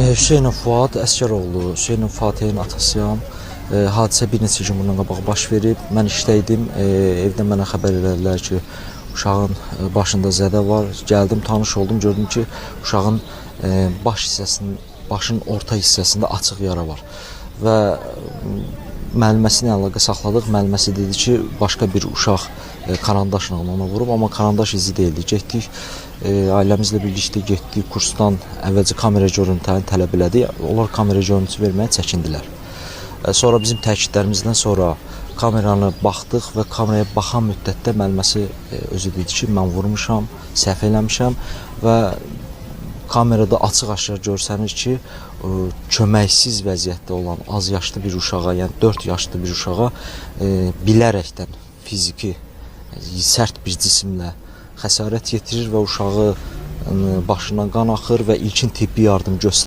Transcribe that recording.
Hüseynov Fuad Əsgəroğlu, Hüseynov Fatihin atasıyam. Hadisə bir neçə gün bundan qabaq baş verib. Mən işdəydim, evdən mənə xəbər elədilər ki, uşağın başında zədə var. Gəldim, tanış oldum, gördüm ki, uşağın başın orta hissəsində açıq yara var. Və müəlliməsi ilə əlaqə saxladıq. Müəlliməsi dedi ki, başqa bir uşaq karandaşla ona vurub, amma karandaş izi deyildi. Getdik, ailəmizlə birlikdə getdik, kursdan əvvəlcə kamera görüntülərini tələb elədik. Onlar kamera görüntüsü verməyə çəkindilər. Sonra bizim təkidlərimizdən sonra kameranı baxdıq və kameraya baxan müddətdə müəlliməsi özü dedi ki, mən vurmuşam, səhv eləmişəm və kamerada açıq-aşkar görsənir ki, köməksiz vəziyyətdə olan az yaşlı bir uşağa, yəni 4 yaşlı bir uşağa bilərəkdən fiziki, sərt bir cisimlə xəsarət yetirir və uşağı başından qan axır və ilkin tibbi yardım göstərir.